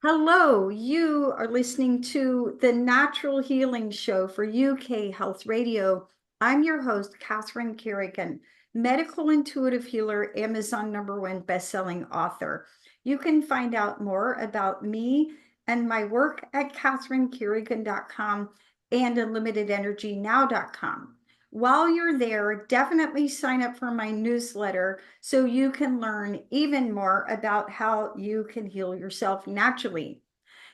Hello, you are listening to the Natural Healing Show for UK Health Radio. I'm your host, Catherine Carrigan, medical intuitive healer, Amazon #1 bestselling author. You can find out more about me and my work at catherinecarrigan.com and unlimitedenergynow.com. While you're there, definitely sign up for my newsletter so you can learn even more about how you can heal yourself naturally.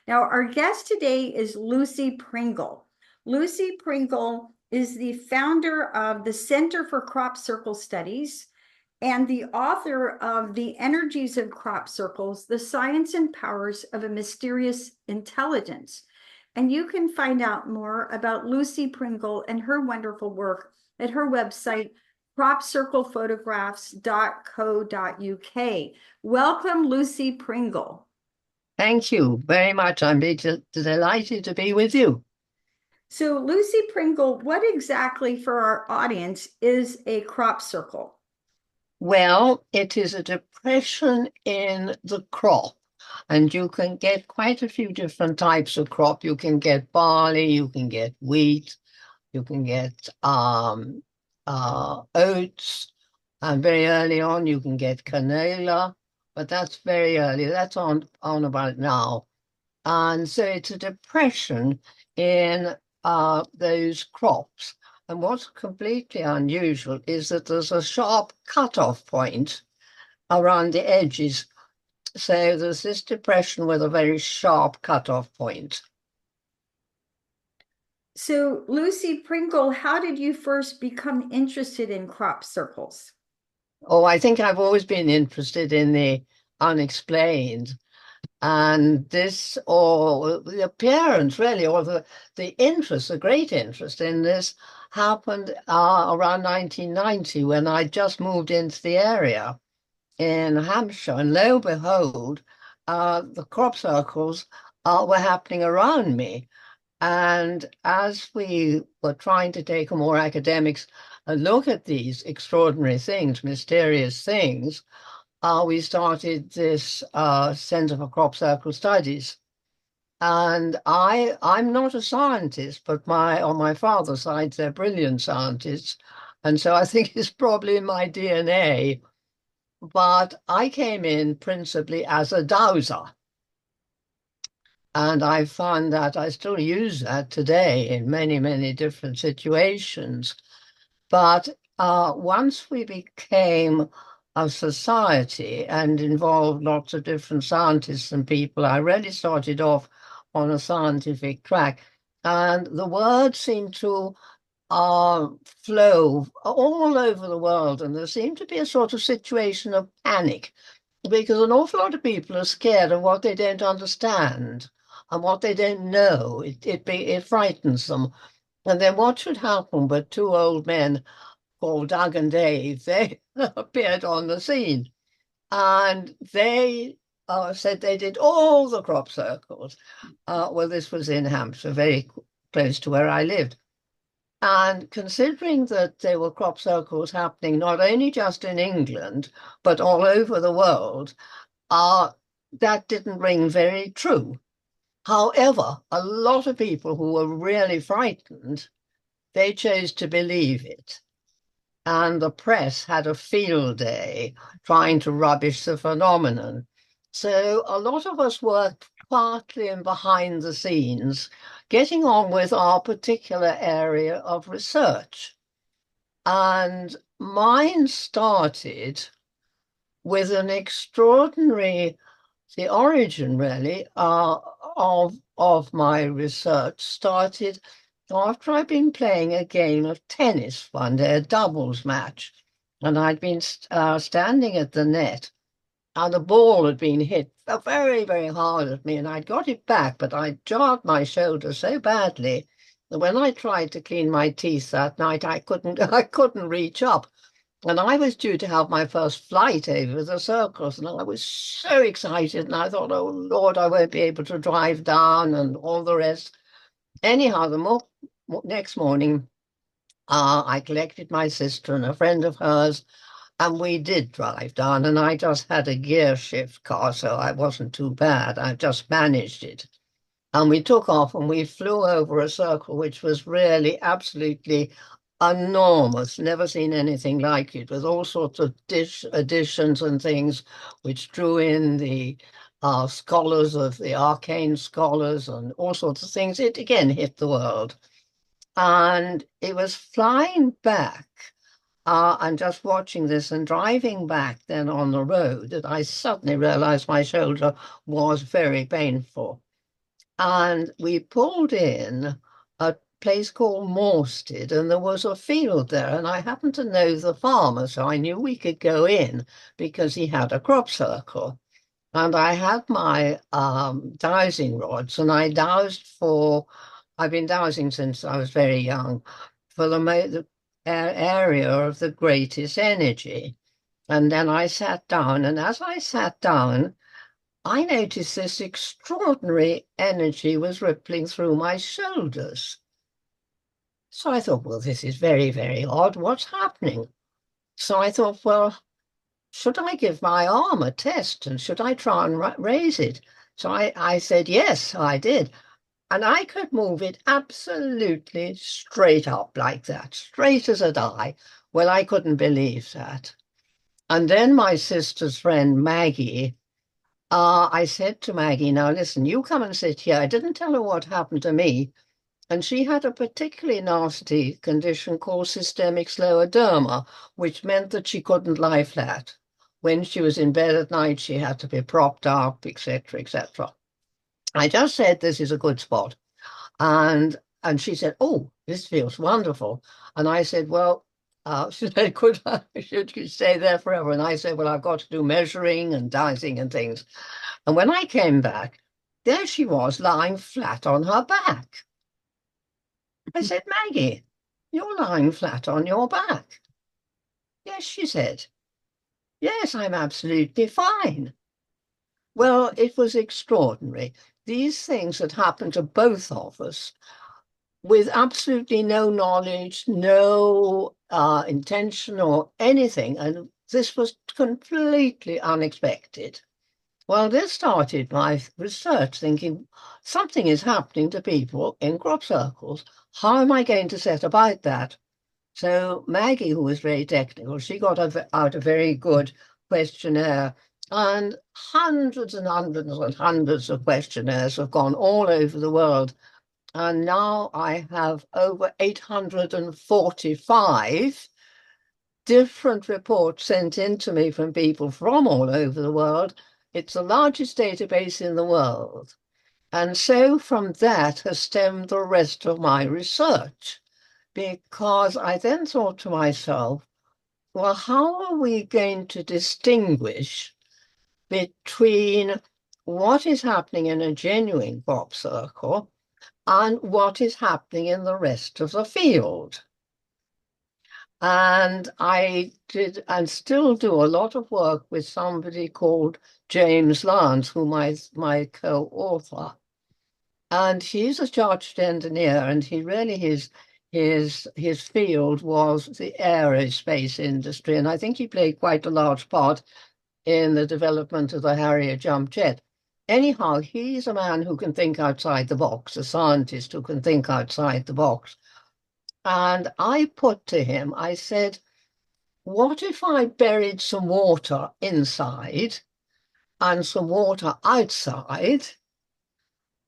Now, our guest today is Lucy Pringle. Lucy Pringle is the founder of the Center for Crop Circle Studies and the author of The Energies of Crop Circles, The Science and Powers of a Mysterious Intelligence. And you can find out more about Lucy Pringle and her wonderful work at her website, cropcirclephotographs.co.uk. Welcome, Lucy Pringle. Thank you very much. I'm delighted to be with you. So, Lucy Pringle, what exactly for our audience is a crop circle? Well, it is a depression in the crop, and you can get quite a few different types of crop. You can get barley, you can get wheat, you can get oats, and very early on you can get canola, but that's very early. That's on about now. And so it's a depression in those crops. And what's completely unusual is that there's a sharp cutoff point around the edges. So there's this depression with a very sharp cutoff point. So, Lucy Pringle, how did you first become interested in crop circles? Oh, I think I've always been interested in the unexplained. And this, or the appearance really, or the interest, the great interest in this happened around 1990 when I just moved into the area in Hampshire. And lo and behold, the crop circles were happening around me. And as we were trying to take a more academic look at these extraordinary things, mysterious things, we started this Center for Crop Circle Studies. And I'm not a scientist, but on my father's side, they're brilliant scientists. And so I think it's probably in my DNA. But I came in principally as a dowser. And I find that I still use that today in many, many different situations. But once we became a society and involved lots of different scientists and people, I really started off on a scientific track. And the word seemed to flow all over the world. And there seemed to be a sort of situation of panic because an awful lot of people are scared of what they don't understand and what they don't know. It frightens them. And then what should happen but two old men called Doug and Dave, they appeared on the scene and they said they did all the crop circles. Well, this was in Hampshire, very close to where I lived. And considering that there were crop circles happening not only just in England, but all over the world, that didn't ring very true. However, a lot of people who were really frightened, they chose to believe it. And the press had a field day trying to rubbish the phenomenon. So a lot of us worked partly and behind the scenes, getting on with our particular area of research. And mine started with an extraordinary, the origin really of my research started after I'd been playing a game of tennis one day, a doubles match, and I'd been standing at the net, and the ball had been hit very, very hard at me, and I'd got it back, but I jarred my shoulder so badly that when I tried to clean my teeth that night, I couldn't, I couldn't reach up. And I was due to have my first flight over the circles, and I was so excited, and I thought, oh Lord, I won't be able to drive down and all the rest. Anyhow, next morning, I collected my sister and a friend of hers, And we did drive down, and I just had a gear shift car, so I wasn't too bad. I just managed it. And we took off and we flew over a circle which was really absolutely enormous. Never seen anything like it, with all sorts of additions and things which drew in the scholars of the arcane scholars and all sorts of things. It again hit the world. And it was flying back and just watching this and driving back then on the road that I suddenly realized my shoulder was very painful. And we pulled in a place called Morsted, and there was a field there, and I happened to know the farmer, so I knew we could go in because he had a crop circle. And I had my dowsing rods, and I dowsed for, I've been dowsing since I was very young, for the area of the greatest energy. And then I sat down, and as I sat down, I noticed this extraordinary energy was rippling through my shoulders. So I thought, well, this is very, very odd. What's happening? So I thought, well, should I give my arm a test and should I try and raise it? So I said, yes, I did. And I could move it absolutely straight up like that, straight as a die. Well, I couldn't believe that. And then my sister's friend, Maggie, I said to Maggie, now listen, you come and sit here. I didn't tell her what happened to me. And she had a particularly nasty condition called systemic scleroderma, which meant that she couldn't lie flat. When she was in bed at night, she had to be propped up, etc., etc. I just said, this is a good spot. And she said, oh, this feels wonderful. And I said, well, she said, should you stay there forever? And I said, well, I've got to do measuring and dicing and things. And when I came back, there she was lying flat on her back. I said, Maggie, you're lying flat on your back. Yes, she said. Yes, I'm absolutely fine. Well, it was extraordinary. These things had happened to both of us with absolutely no knowledge, no intention or anything. And this was completely unexpected. Well, this started my research, thinking something is happening to people in crop circles. How am I going to set about that? So Maggie, who was very technical, she got out a very good questionnaire, and hundreds and hundreds and hundreds of questionnaires have gone all over the world. And now I have over 845 different reports sent in to me from people from all over the world. It's the largest database in the world. And so from that has stemmed the rest of my research, because I then thought to myself, well, how are we going to distinguish between what is happening in a genuine crop circle and what is happening in the rest of the field? And I did and still do a lot of work with somebody called James Lance, whom my co-author. And he's a chartered engineer, and he really his field was the aerospace industry, and I think he played quite a large part in the development of the Harrier jump jet. Anyhow, he's a man who can think outside the box, a scientist who can think outside the box. And I put to him, I said, what if I buried some water inside and some water outside,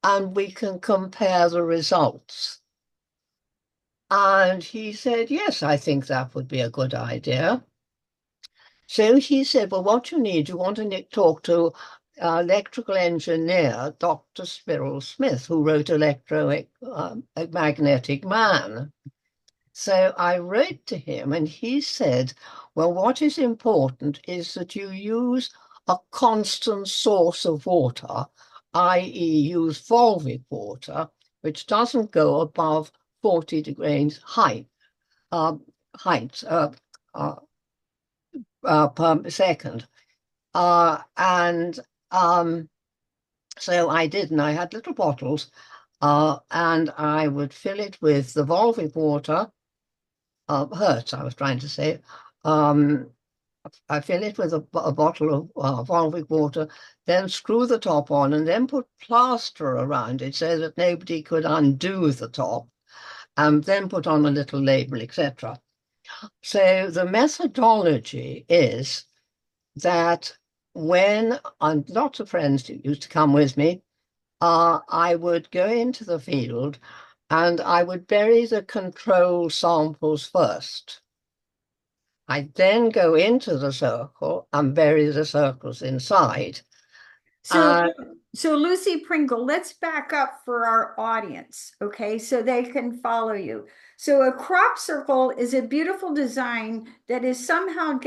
and we can compare the results? And he said, yes, I think that would be a good idea. So he said, well, what you want to talk to electrical engineer, Dr. Cyril Smith, who wrote Electromagnetic Man. So I wrote to him and he said, well, what is important is that you use a constant source of water, i.e. use volvic water, which doesn't go above 40 degrees height per second. And so I did, and I had little bottles, and I would fill it with the volvic water, Hertz, I was trying to say, I fill it with a bottle of Volvic water, then screw the top on, and then put plaster around it so that nobody could undo the top, and then put on a little label, etc. So the methodology is that when lots of friends used to come with me, I would go into the field and I would bury the control samples first. I then go into the circle and bury the circles inside. So, Uh, so Lucy Pringle, let's back up for our audience, okay, so they can follow you. So a crop circle is a beautiful design that is somehow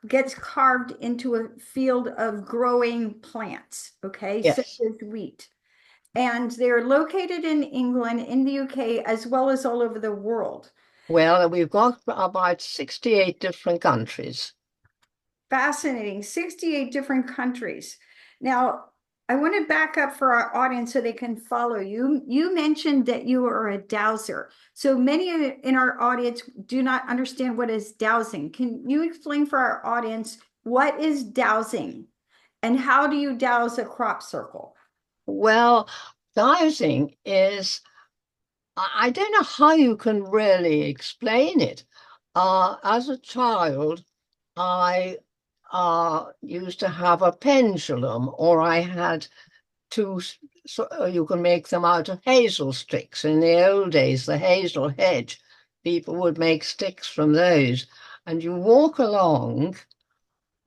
gets carved into a field of growing plants, okay, such yes. as wheat. And they're located in England, in the UK, as well as all over the world. Well, we've got about 68 different countries. Fascinating. 68 different countries. Now, I want to back up for our audience so they can follow you. You mentioned that you are a dowser. So many in our audience do not understand what is dowsing. Can you explain for our audience what is dowsing and how do you dowse a crop circle? Well, dowsing is, I don't know how you can really explain it. As a child, I used to have a pendulum, or I had two, so you can make them out of hazel sticks. In the old days, the hazel hedge, people would make sticks from those. And you walk along,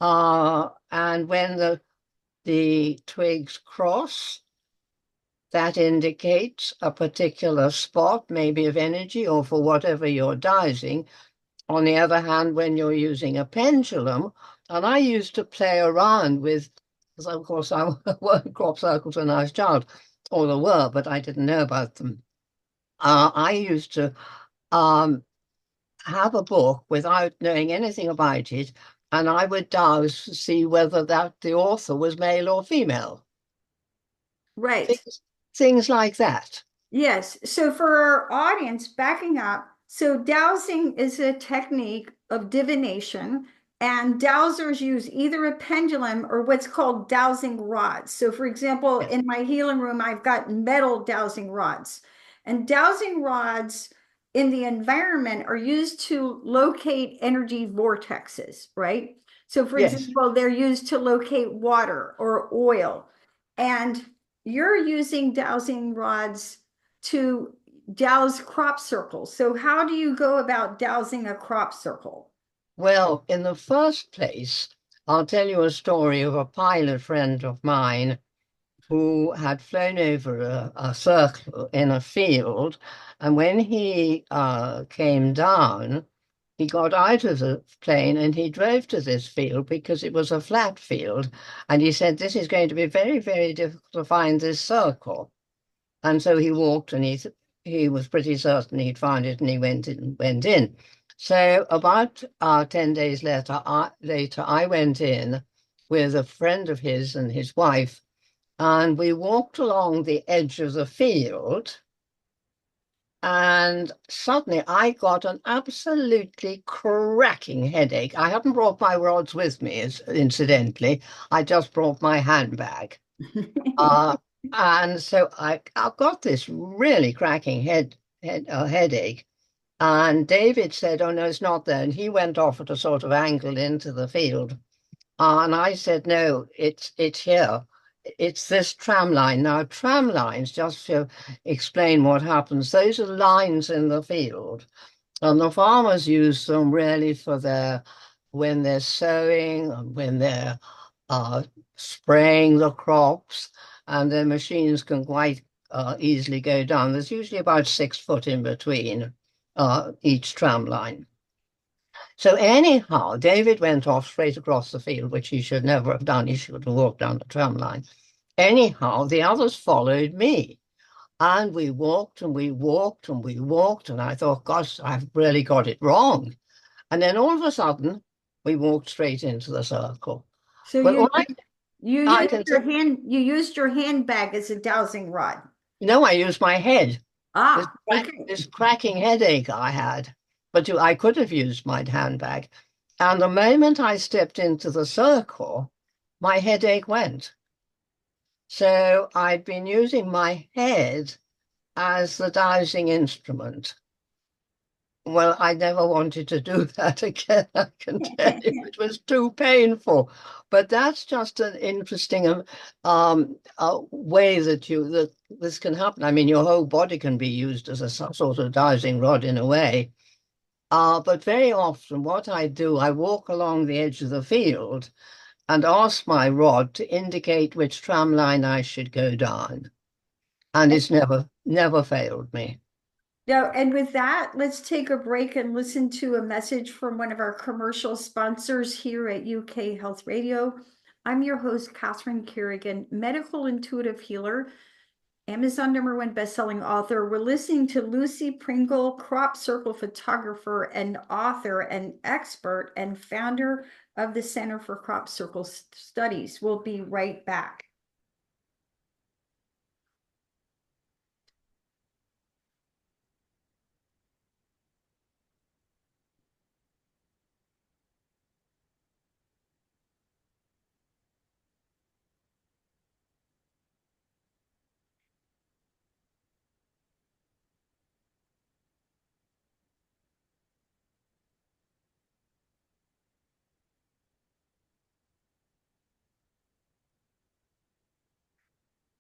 and when the twigs cross, that indicates a particular spot, maybe of energy or for whatever you're dowsing. On the other hand, when you're using a pendulum, and I used to play around with, because of course I weren't crop circles when I was a child, or there were, but I didn't know about them. I used to um, have a book without knowing anything about it, and I would dowse to see whether that the author was male or female. Right. Things like that. Yes. So for our audience, backing up, so dowsing is a technique of divination, and dowsers use either a pendulum or what's called dowsing rods. So, for example, Yes. in my healing room, I've got metal dowsing rods, and dowsing rods in the environment are used to locate energy vortexes, right? So, for Yes. example, they're used to locate water or oil, and you're using dowsing rods to douse crop circles. So how do you go about dowsing a crop circle? Well, in the first place, I'll tell you a story of a pilot friend of mine who had flown over a circle in a field. And when he came down, he got out of the plane and he drove to this field because it was a flat field. And he said, this is going to be very, very difficult to find this circle. And so he walked and he was pretty certain he'd find it and he went in. So about 10 days later, I went in with a friend of his and his wife, and we walked along the edge of the field. And suddenly I got an absolutely cracking headache. I hadn't brought my rods with me, incidentally. I just brought my handbag. Uh, and so I got this really cracking headache. And David said, "Oh no, it's not there." And he went off at a sort of angle into the field. And I said, "No, it's here. It's this tram line." Now, tram lines, just to explain what happens, those are lines in the field. And the farmers use them really for when they're sowing and when they're uh, spraying the crops, and their machines can quite easily go down. There's usually about 6 foot in between each tram line. So anyhow, David went off straight across the field, which he should never have done. He should have walked down the tram line. Anyhow, the others followed me. And we walked and we walked and we walked. And I thought, gosh, I've really got it wrong. And then all of a sudden, we walked straight into the circle. So But you I used can say, you used your handbag as a dowsing rod. no, I used my head. Ah, okay. This cracking headache I had. But I could have used my handbag. And the moment I stepped into the circle, my headache went. So I'd been using my head as the dowsing instrument. Well, I never wanted to do that again, I can tell you. It was too painful. But that's just an interesting way that this can happen. I mean, your whole body can be used as a sort of dowsing rod in a way. But very often what I do, I walk along the edge of the field and ask my rod to indicate which tram line I should go down. And it's never failed me. Now, and with that, let's take a break and listen to a message from one of our commercial sponsors here at UK Health Radio. I'm your host, Catherine Carrigan, medical intuitive healer, Amazon #1 bestselling author. We're listening to Lucy Pringle, crop circle photographer and author and expert and founder of the Center for Crop Circle Studies. We'll be right back.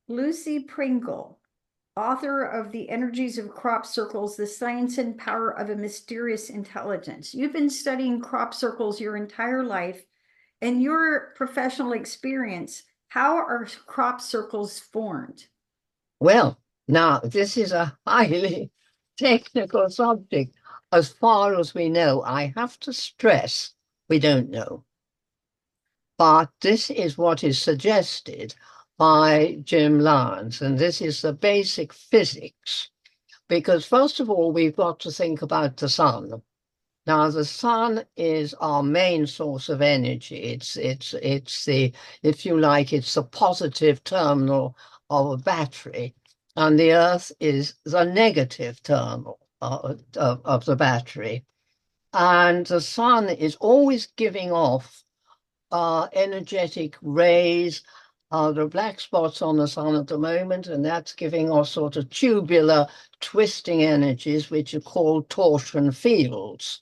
Lucy Pringle, author of The Energies of Crop Circles, The Science and Power of a Mysterious Intelligence. You've been studying crop circles your entire life. In your professional experience, how are crop circles formed? Well, now this is a highly technical subject. As far as we know, I have to stress we don't know. But this is what is suggested by Jim Lyons, and this is the basic physics. Because first of all, we've got to think about the sun. Now, the sun is our main source of energy. It's the, if you like, it's the positive terminal of a battery, and the Earth is the negative terminal of the battery. And the sun is always giving off energetic rays. There are black spots on the sun at the moment, and that's giving off sort of tubular twisting energies, which are called torsion fields.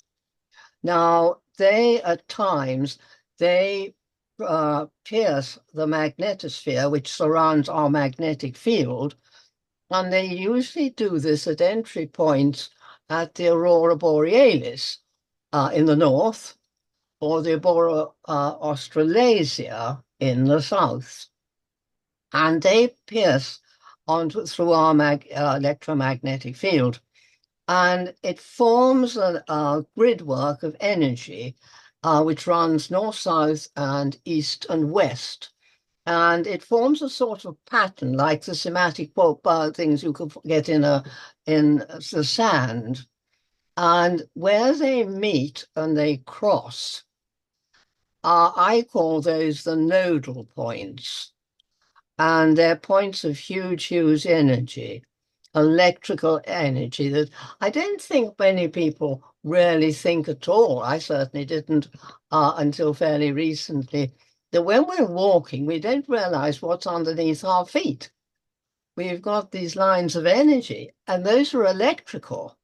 Now, they at times, they pierce the magnetosphere, which surrounds our magnetic field, and they usually do this at entry points at the aurora borealis in the north, or the aurora australasia in the south. And they pierce through our electromagnetic field. And it forms a gridwork of energy, which runs north, south, and east and west. And it forms a sort of pattern like the somatic things you could get in the sand. And where they meet and they cross, I call those the nodal points. And they're points of huge energy, electrical energy that I don't think many people really think at all. I certainly didn't until fairly recently, that when we're walking, we don't realize what's underneath our feet. We've got these lines of energy, and those are electrical.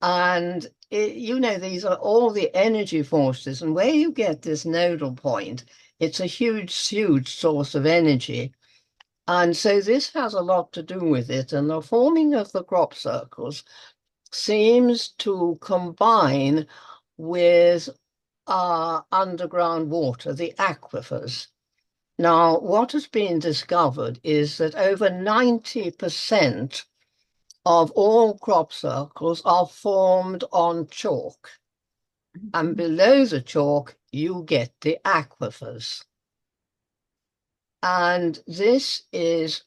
And these are all the energy forces. And where you get this nodal point, it's a huge source of energy. And so this has a lot to do with it. And the forming of the crop circles seems to combine with underground water, the aquifers. Now, what has been discovered is that over 90% of all crop circles are formed on chalk. And below the chalk, you get the aquifers. And this is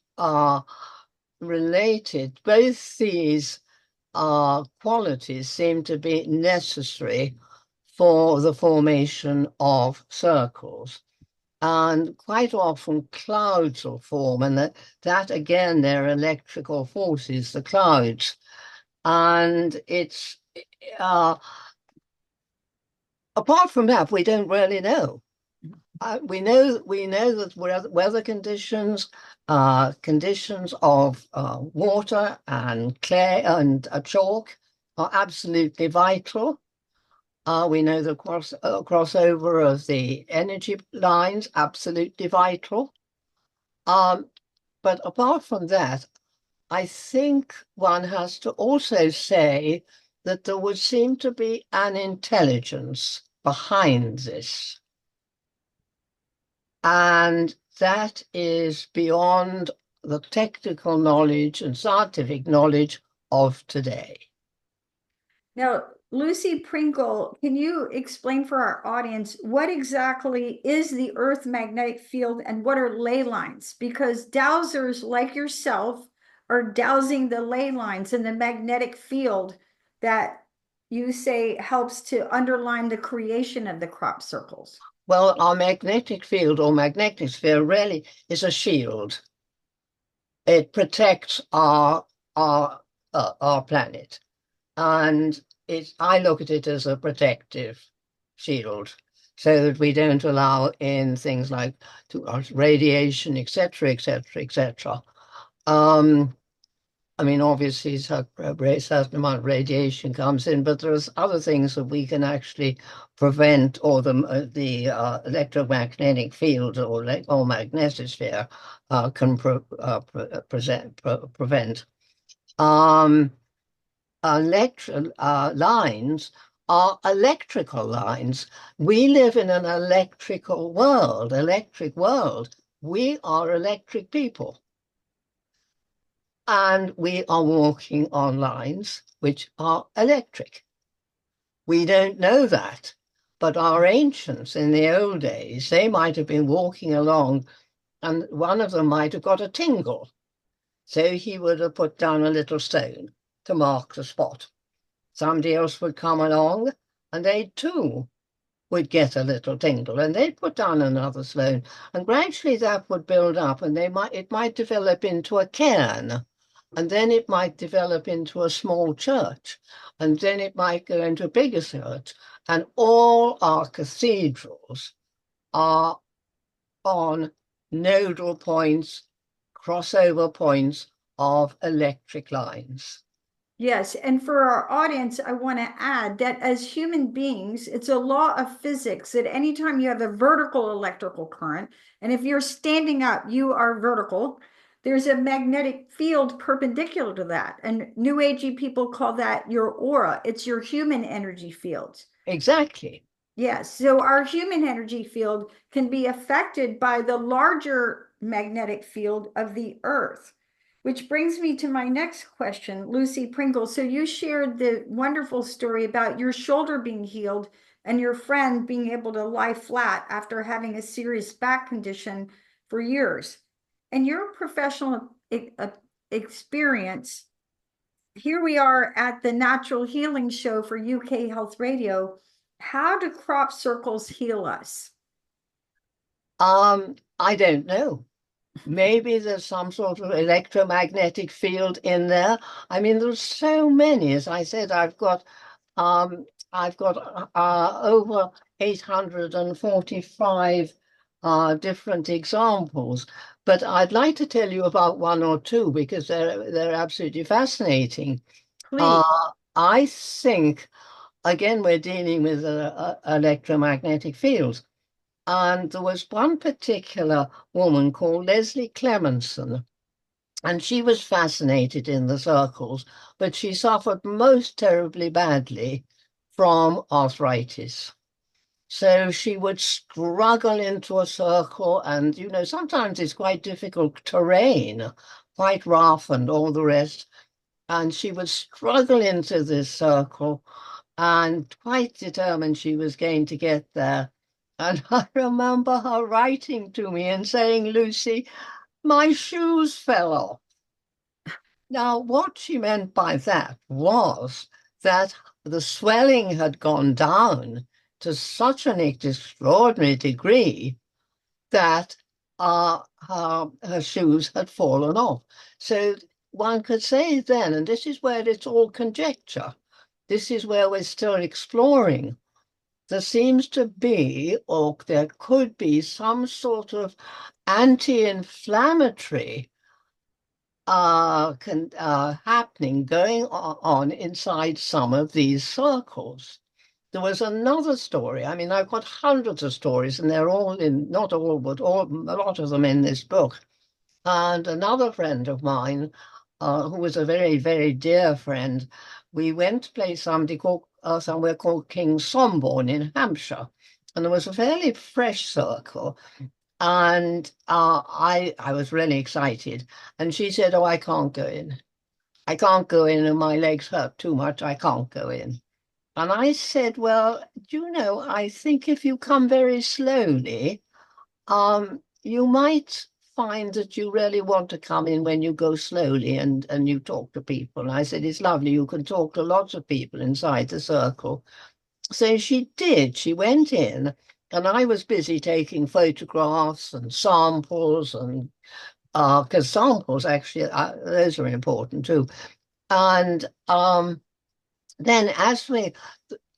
related. Both these qualities seem to be necessary for the formation of circles. And quite often clouds will form, and that again, they're electrical forces, the clouds. And it's apart from that, we don't really know. We know that weather conditions, conditions of water and clay and chalk are absolutely vital. We know the crossover of the energy lines, absolutely vital. Um, but apart from that, I think one has to also say that there would seem to be an intelligence behind this. And that is beyond the technical knowledge and scientific knowledge of today. Now, Lucy Pringle, can you explain for our audience what exactly is the Earth magnetic field and what are ley lines? Because dowsers like yourself are dowsing the ley lines in the magnetic field that you say helps to underline the creation of the crop circles. Well, our magnetic field or magnetic sphere really is a shield. It protects our planet, and I look at it as a protective shield, so that we don't allow in things like radiation, etc., etc., etc. I mean, obviously, a certain amount of radiation comes in, but there's other things that we can actually prevent, or the electromagnetic field or magnetosphere can prevent. Um, lines are electrical lines. We live in an electric world. We are electric people. And we are walking on lines which are electric. We don't know that, but our ancients in the old days, they might have been walking along and one of them might have got a tingle. So he would have put down a little stone to mark the spot. Somebody else would come along and they too would get a little tingle and they'd put down another stone. And gradually that would build up and it might develop into a cairn. And then it might develop into a small church, and then it might go into a bigger church. And all our cathedrals are on nodal points, crossover points of electric lines. Yes, and for our audience, I want to add that as human beings, it's a law of physics that anytime you have a vertical electrical current, and if you're standing up, you are vertical, there's a magnetic field perpendicular to that. And New Agey people call that your aura. It's your human energy field. Exactly. Yes, so our human energy field can be affected by the larger magnetic field of the Earth. Which brings me to my next question, Lucy Pringle. So you shared the wonderful story about your shoulder being healed and your friend being able to lie flat after having a serious back condition for years. And your professional experience, here we are at the Natural Healing Show for UK Health Radio. How do crop circles heal us? I don't know. Maybe there's some sort of electromagnetic field in there. I mean, there's so many. As I said, I've got over 845 different examples, but I'd like to tell you about one or two because they're absolutely fascinating. Please. I think again we're dealing with electromagnetic fields. And there was one particular woman called Leslie Clemenson, and she was fascinated in the circles, but she suffered most terribly badly from arthritis. So she would struggle into a circle, and sometimes it's quite difficult terrain, quite rough and all the rest. And she would struggle into this circle and quite determined she was going to get there. And I remember her writing to me and saying, Lucy, my shoes fell off. Now, what she meant by that was that the swelling had gone down to such an extraordinary degree that her shoes had fallen off. So one could say then, and this is where it's all conjecture, this is where we're still exploring, there seems to be, or there could be, some sort of anti-inflammatory happening going on inside some of these circles. There was another story. I mean, I've got hundreds of stories, and they're all in, not all, but all, a lot of them in this book. And another friend of mine, who was a very, very dear friend, we went to play somewhere called King Somborne in Hampshire. And there was a fairly fresh circle. And I was really excited. And she said, "Oh, I can't go in. I can't go in, and my legs hurt too much. I can't go in." And I said, "Well, do you know, I think if you come very slowly, you might find that you really want to come in when you go slowly and you talk to people." And I said, "It's lovely. You can talk to lots of people inside the circle." So she did. She went in, and I was busy taking photographs and samples, and because samples actually, those are important too. And then as we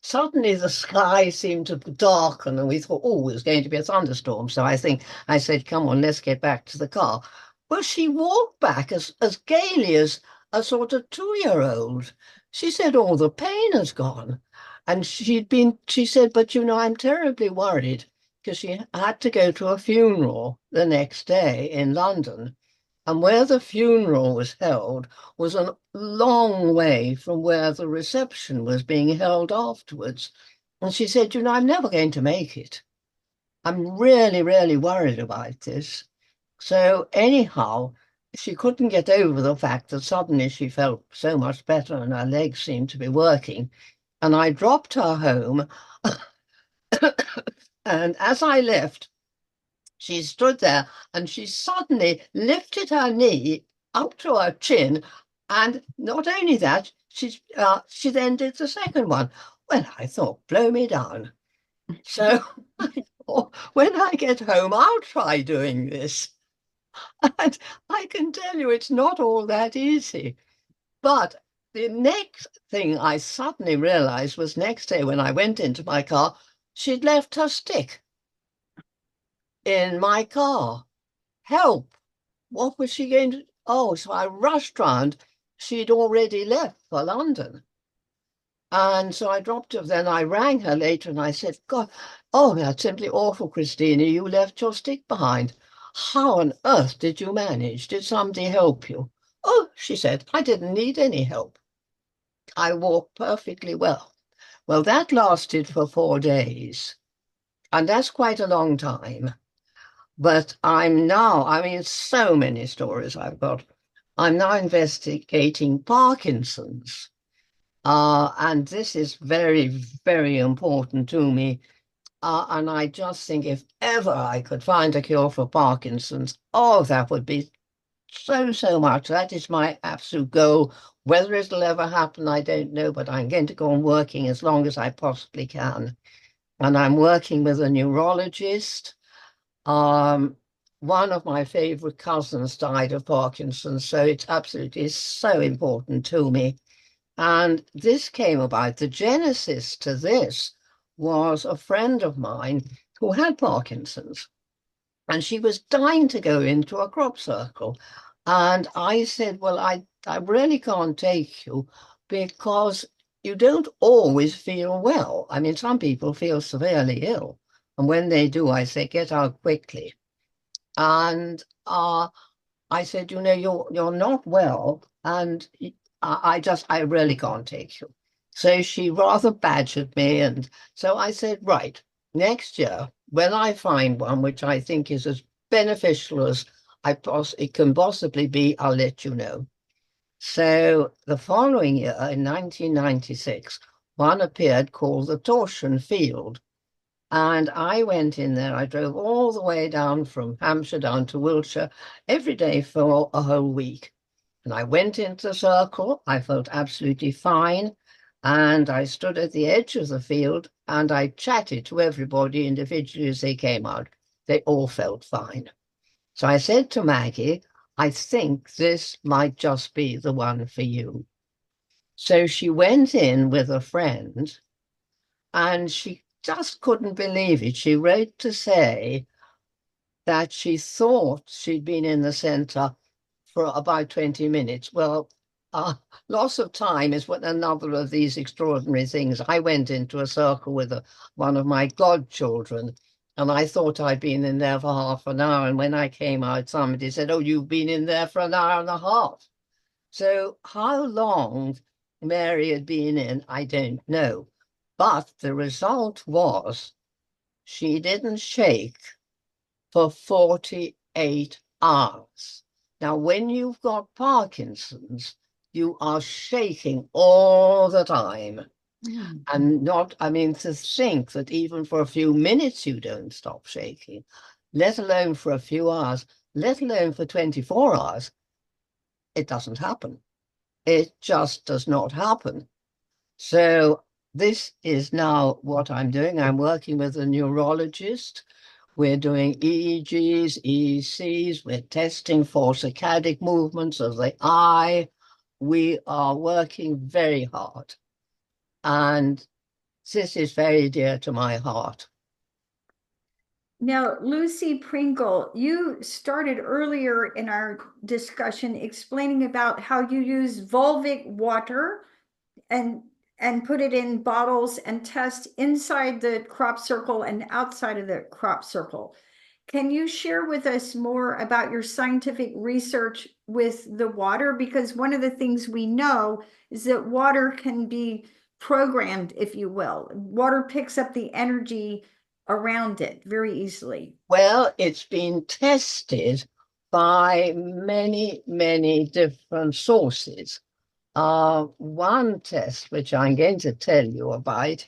suddenly the sky seemed to darken, and we thought, oh, it was going to be a thunderstorm. So I said, "Come on, let's get back to the car." Well, she walked back as gaily as a sort of 2-year-old. She said, "All the pain has gone." And she said, "But you know, I'm terribly worried," because she had to go to a funeral the next day in London. And where the funeral was held was a long way from where the reception was being held afterwards. And she said, "You know, I'm never going to make it. I'm really, really worried about this." So anyhow, she couldn't get over the fact that suddenly she felt so much better and her legs seemed to be working. And I dropped her home. And as I left, she stood there and she suddenly lifted her knee up to her chin. And not only that, she then did the second one. Well, I thought, blow me down. So when I get home, I'll try doing this. And I can tell you it's not all that easy. But the next thing I suddenly realized was next day when I went into my car, she'd left her stick in my car. Help! What was she going to? Oh, so I rushed round. She'd already left for London. And so I dropped her. Then I rang her later and I said, "God, oh, that's simply awful, Christina. You left your stick behind. How on earth did you manage? Did somebody help you?" "Oh," she said, "I didn't need any help. I walked perfectly well." Well, that lasted for 4 days. And that's quite a long time. But I'm now, I mean, so many stories I've got. I'm now investigating Parkinson's. And this is very, very important to me. And I just think if ever I could find a cure for Parkinson's, oh, that would be so, so much. That is my absolute goal. Whether it'll ever happen, I don't know, but I'm going to go on working as long as I possibly can. And I'm working with a neurologist. Um, One of my favorite cousins died of Parkinson's, so it's absolutely so important to me. And this came about, the genesis to this was a friend of mine who had Parkinson's, and she was dying to go into a crop circle. And I said, "Well, I really can't take you because you don't always feel well. I mean, some people feel severely ill. And when they do, I say, get out quickly." And I said, "You know, you're not well, and I really can't take you." So she rather badgered me, and so I said, "Right, next year when I find one which I think is as beneficial as it can possibly be, I'll let you know." So the following year, in 1996, one appeared called the torsion field. And I went in there. I drove all the way down from Hampshire down to Wiltshire every day for a whole week. And I went into the circle. I felt absolutely fine. And I stood at the edge of the field and I chatted to everybody individually as they came out. They all felt fine. So I said to Maggie, "I think this might just be the one for you." So she went in with a friend and just couldn't believe it. She wrote to say that she thought she'd been in the centre for about 20 minutes. Well, loss of time is what another of these extraordinary things. I went into a circle with one of my godchildren, and I thought I'd been in there for half an hour. And when I came out, somebody said, "Oh, you've been in there for an hour and a half." So how long Mary had been in, I don't know. But the result was she didn't shake for 48 hours. Now, when you've got Parkinson's, you are shaking all the time. And not, I mean, to think that even for a few minutes you don't stop shaking, let alone for a few hours, let alone for 24 hours, it doesn't happen. It just does not happen. So this is now what I'm doing. I'm working with a neurologist. We're doing EEGs, EECs. We're testing for saccadic movements of the eye. We are working very hard. And this is very dear to my heart. Now, Lucy Pringle, you started earlier in our discussion explaining about how you use Volvic water and put it in bottles and test inside the crop circle and outside of the crop circle. Can you share with us more about your scientific research with the water? Because one of the things we know is that water can be programmed, if you will. Water picks up the energy around it very easily. Well, it's been tested by many, many different sources. One test, which I'm going to tell you about,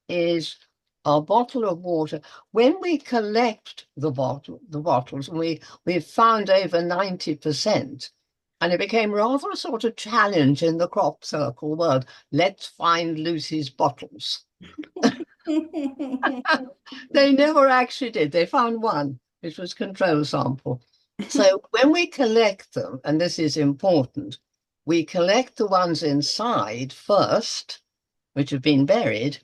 is a bottle of water. When we collect the bottles, we've found over 90%. And it became rather a sort of challenge in the crop circle world. Let's find Lucy's bottles. They never actually did. They found one, which was control sample. So when we collect them, and this is important, we collect the ones inside first, which have been buried,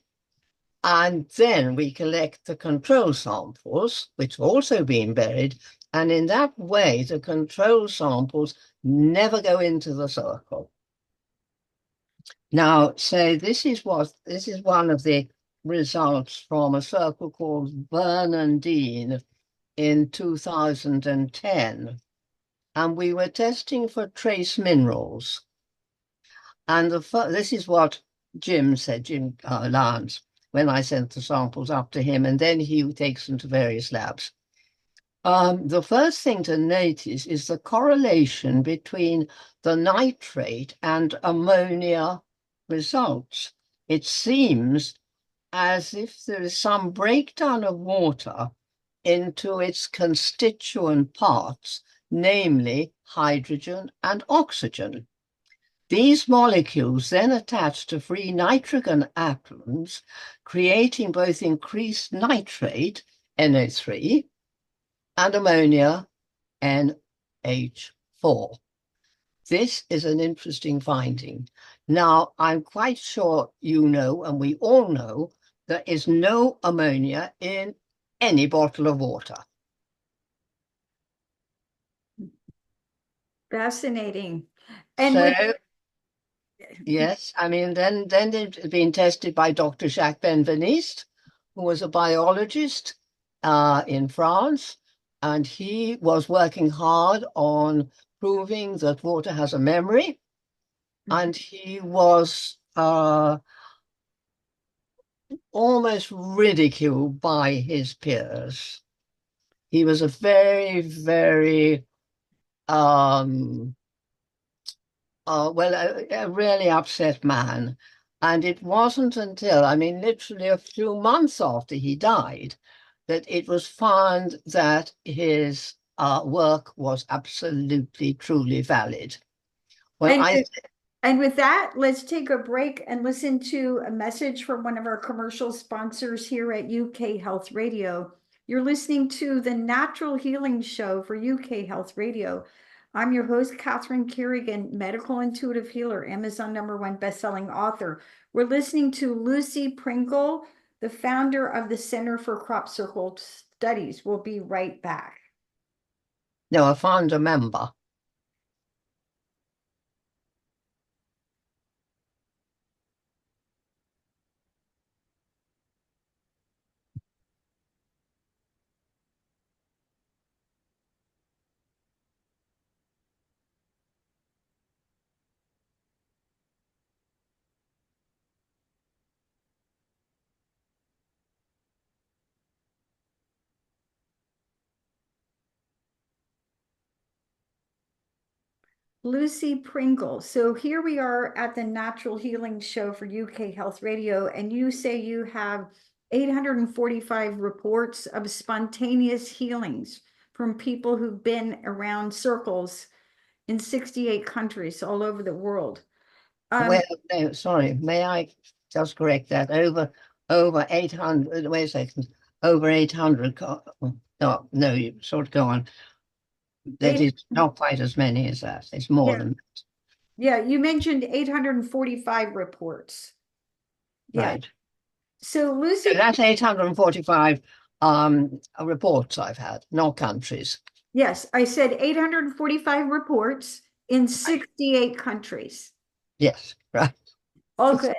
and then we collect the control samples, which have also been buried. And in that way, the control samples never go into the circle. Now, so this is one of the results from a circle called Bernardine in 2010. And we were testing for trace minerals. And this is what Jim said, Jim Lyons, when I sent the samples up to him, and then he takes them to various labs. The first thing to notice is the correlation between the nitrate and ammonia results. It seems as if there is some breakdown of water into its constituent parts, namely hydrogen and oxygen. These molecules then attach to free nitrogen atoms, creating both increased nitrate, NO3, and ammonia, NH4. This is an interesting finding. Now, I'm quite sure you know, and we all know, there is no ammonia in any bottle of water. Fascinating. And So, yes, I mean, then it's been tested by Dr. Jacques Benveniste, who was a biologist in France, and he was working hard on proving that water has a memory, and he was almost ridiculed by his peers. He was a very, very a really upset man. And it wasn't until, I mean, literally a few months after he died, that it was found that his work was absolutely, truly valid. Well, and with that, let's take a break and listen to a message from one of our commercial sponsors here at UK Health Radio. You're listening to the Natural Healing Show for UK Health Radio. I'm your host, Catherine Carrigan, medical intuitive healer, Amazon #1 bestselling author. We're listening to Lucy Pringle the founder of the Center for Crop Circle Studies. We'll be right back. No, a founder member. Lucy Pringle. So here we are at the Natural Healing Show for UK Health Radio, and you say you have 845 reports of spontaneous healings from people who've been around circles in 68 countries all over the world. Well, no, sorry. May I just correct that? Over 800. Wait a second. Over 800. No, you sort of go on. That is not quite as many as that. It's more Yeah. than Yeah, you mentioned 845 reports. Yeah. right. So So Lucy, that's 845 reports I've had, not countries. yes, I said 845 reports in 68 countries. Yes, right. All good.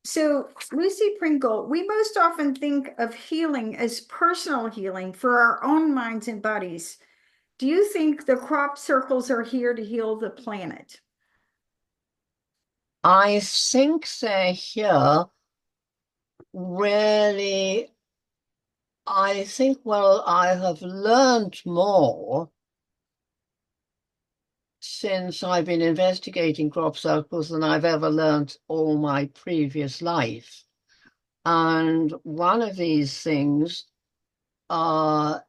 So, Lucy Pringle, we most often think of healing as personal healing for our own minds and bodies. Do you think the crop circles are here to heal the planet? I think they're here really. I think, well, I have learned more since I've been investigating crop circles than I've ever learned all my previous life. And one of these things are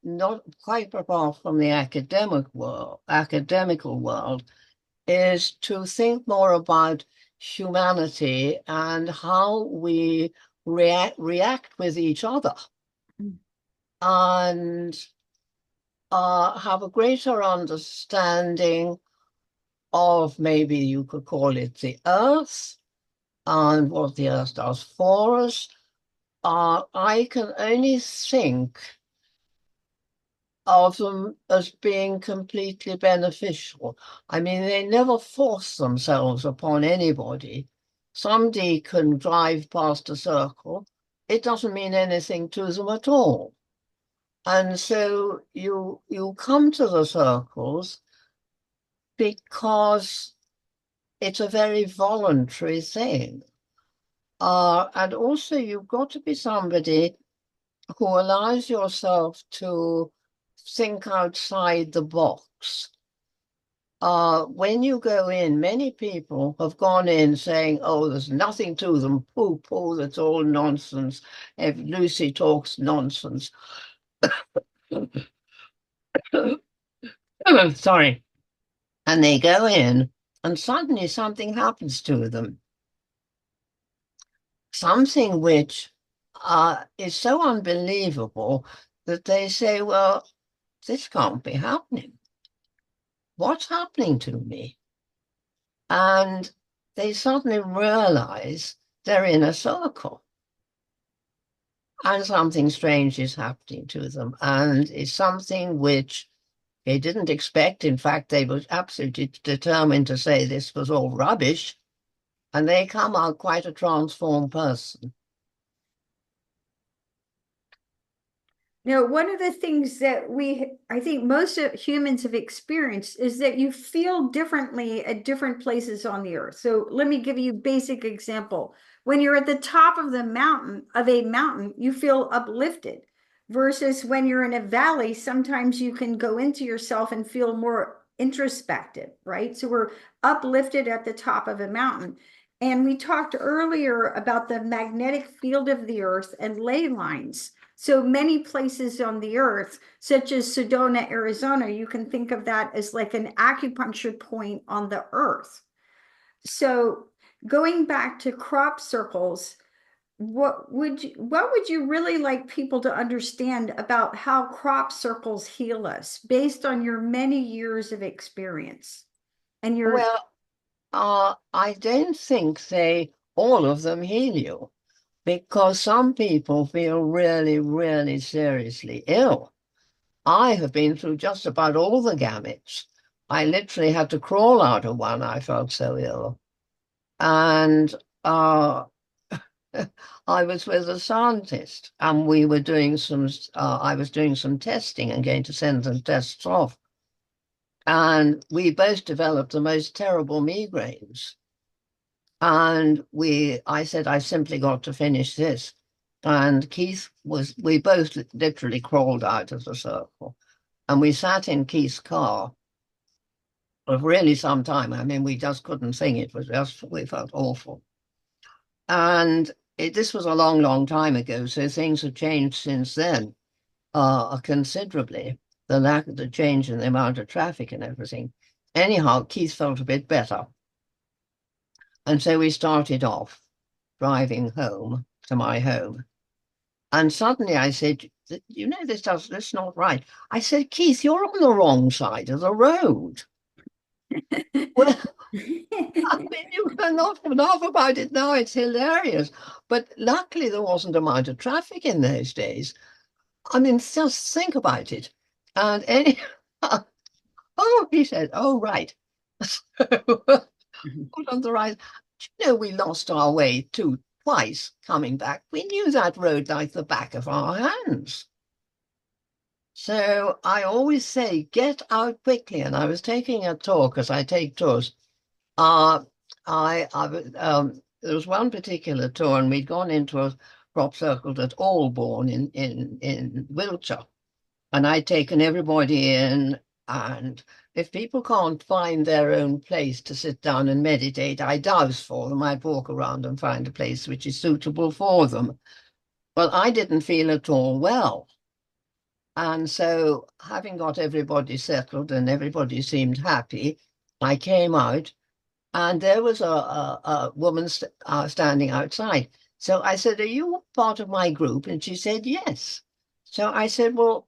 not quite apart from the academical world, is to think more about humanity and how we react with each other and have a greater understanding of, maybe you could call it, the earth and what the earth does for us. I can only think of them as being completely beneficial. I mean, they never force themselves upon anybody. Somebody can drive past a circle. It doesn't mean anything to them at all. And so you come to the circles because it's a very voluntary thing. And also you've got to be somebody who allows yourself to think outside the box. When you go in, many people have gone in saying, oh, there's nothing to them, poo, that's all nonsense. If Lucy talks nonsense. Sorry. And they go in, and suddenly something happens to them. Something which is so unbelievable that they say, well, this can't be happening. What's happening to me? And they suddenly realize they're in a circle and something strange is happening to them. And it's something which they didn't expect. In fact, they were absolutely determined to say this was all rubbish. And they come out quite a transformed person. Now, one of the things that I think most of humans have experienced is that you feel differently at different places on the earth. So let me give you a basic example. When you're at the top of a mountain, you feel uplifted versus when you're in a valley, sometimes you can go into yourself and feel more introspective, right? So we're uplifted at the top of a mountain. And we talked earlier about the magnetic field of the earth and ley lines. So many places on the earth, such as Sedona, Arizona, you can think of that as like an acupuncture point on the earth. So going back to crop circles, what would you really like people to understand about how crop circles heal us based on your many years of experience and your Well, I don't think all of them heal you. because some people feel really, really seriously ill. I have been through just about all the gamuts. I literally had to crawl out of one. I felt so ill. And uh, I was with a scientist, and we were doing some, I was doing some testing and going to send some tests off. And we both developed the most terrible migraines. And I said, I simply got to finish this. And we both literally crawled out of the circle. And we sat in Keith's car for really some time. I mean, we just couldn't sing. It was just, we felt awful. And this was a long, long time ago. So things have changed since then, considerably. The change in the amount of traffic and everything. Anyhow, Keith felt a bit better. And so we started off driving home to my home. And suddenly I said, you know, this not right. I said, Keith, you're on the wrong side of the road. Well, I mean, you can laugh about it now. It's hilarious. But luckily there wasn't a amount of traffic in those days. I mean, just think about it. And oh, he said, oh, right. Put on the right. Do you know, we lost our way twice coming back. We knew that road like the back of our hands. So I always say, get out quickly. And I was taking a tour, because I take tours. There was one particular tour, and we'd gone into a crop circle at Allbourne in Wiltshire. And I'd taken everybody in, and if people can't find their own place to sit down and meditate, I dowse for them. I'd walk around and find a place which is suitable for them. Well, I didn't feel at all well. And so, having got everybody settled and everybody seemed happy, I came out, and there was a woman standing outside. So I said, are you part of my group? And she said, yes. So I said, well,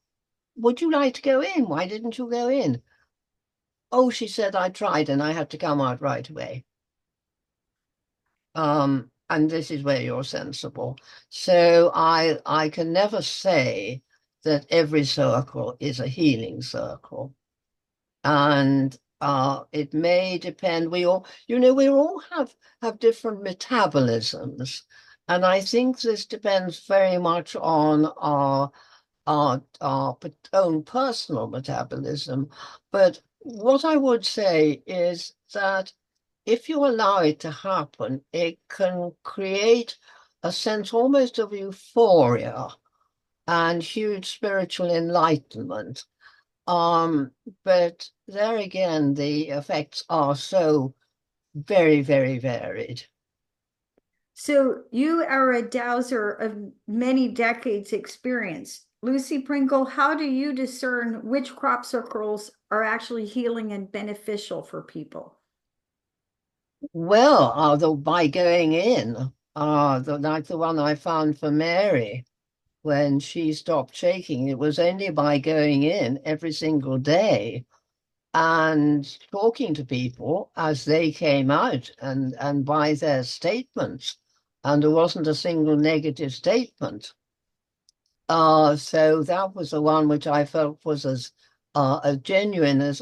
would you like to go in? Why didn't you go in? Oh, she said, I tried and I had to come out right away. And this is where you're sensible. So I can never say that every circle is a healing circle. And it may depend. We all have different metabolisms. And I think this depends very much on our own personal metabolism. But what I would say is that if you allow it to happen, it can create a sense almost of euphoria and huge spiritual enlightenment. But there again, the effects are so very, very varied. So you are a dowser of many decades experience. Lucy Pringle, how do you discern which crop circles are actually healing and beneficial for people? Well, by going in, like the one I found for Mary when she stopped shaking, it was only by going in every single day and talking to people as they came out and by their statements. And there wasn't a single negative statement. So that was the one which I felt was as genuine as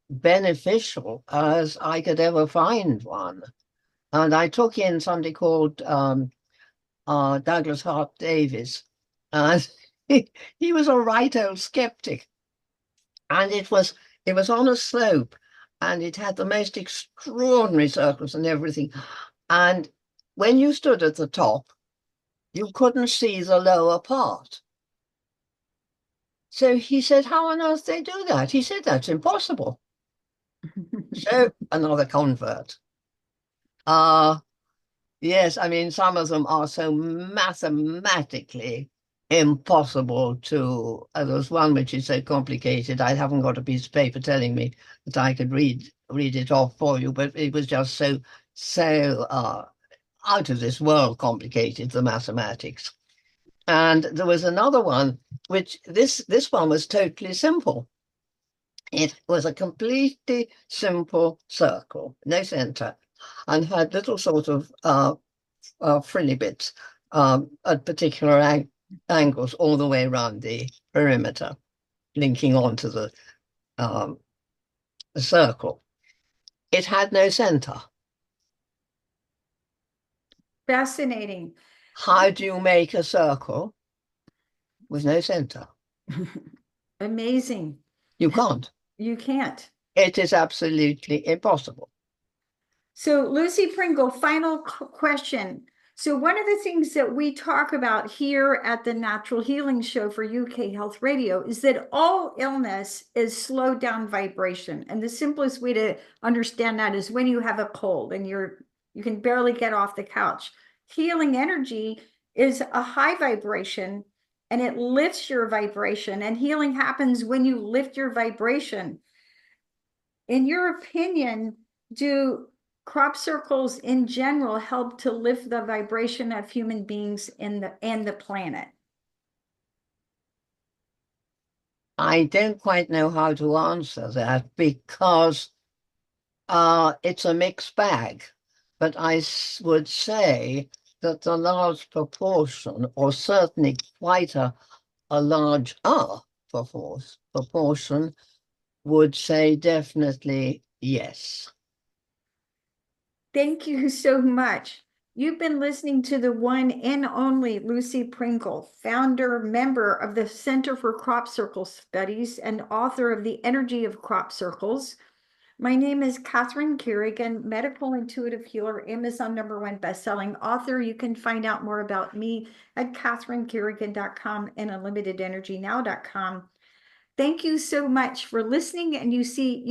beneficial as I could ever find one. And I took in somebody called Douglas Hart Davis, and he was a right old skeptic. And it was on a slope, and it had the most extraordinary circles and everything. And when you stood at the top, you couldn't see the lower part. So he said, how on earth they do that? He said, that's impossible. So another convert. Yes, I mean, some of them are so mathematically impossible to. There was one which is so complicated. I haven't got a piece of paper telling me that I could read it off for you, but it was just so out of this world complicated, the mathematics. And there was another one, which this one was totally simple. It was a completely simple circle, no center, and had little sort of frilly bits at particular angles all the way around the perimeter, linking onto the circle. It had no center. Fascinating. How do you make a circle with no center? Amazing. You can't. You can't. It is absolutely impossible. So, Lucy Pringle, final question. So, one of the things that we talk about here at the Natural Healing Show for UK Health Radio is that all illness is slowed down vibration. And the simplest way to understand that is when you have a cold and you can barely get off the couch. Healing energy is a high vibration and it lifts your vibration, and healing happens when you lift your vibration. In your opinion, do crop circles in general help to lift the vibration of human beings and the planet? I don't quite know how to answer that because it's a mixed bag. But I would say that the large proportion, or certainly quite a large proportion, would say definitely yes. Thank you so much. You've been listening to the one and only Lucy Pringle, founder, member of the Center for Crop Circle Studies, and author of The Energy of Crop Circles. My name is Catherine Carrigan, medical intuitive healer, Amazon #1 bestselling author. You can find out more about me at catherinecarrigan.com and unlimitedergynow.com. Thank you so much for listening. And you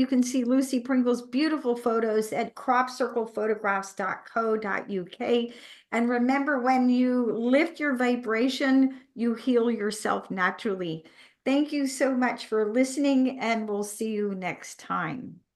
can see Lucy Pringle's beautiful photos at cropcirclephotographs.co.uk. And remember, when you lift your vibration, you heal yourself naturally. Thank you so much for listening, and we'll see you next time.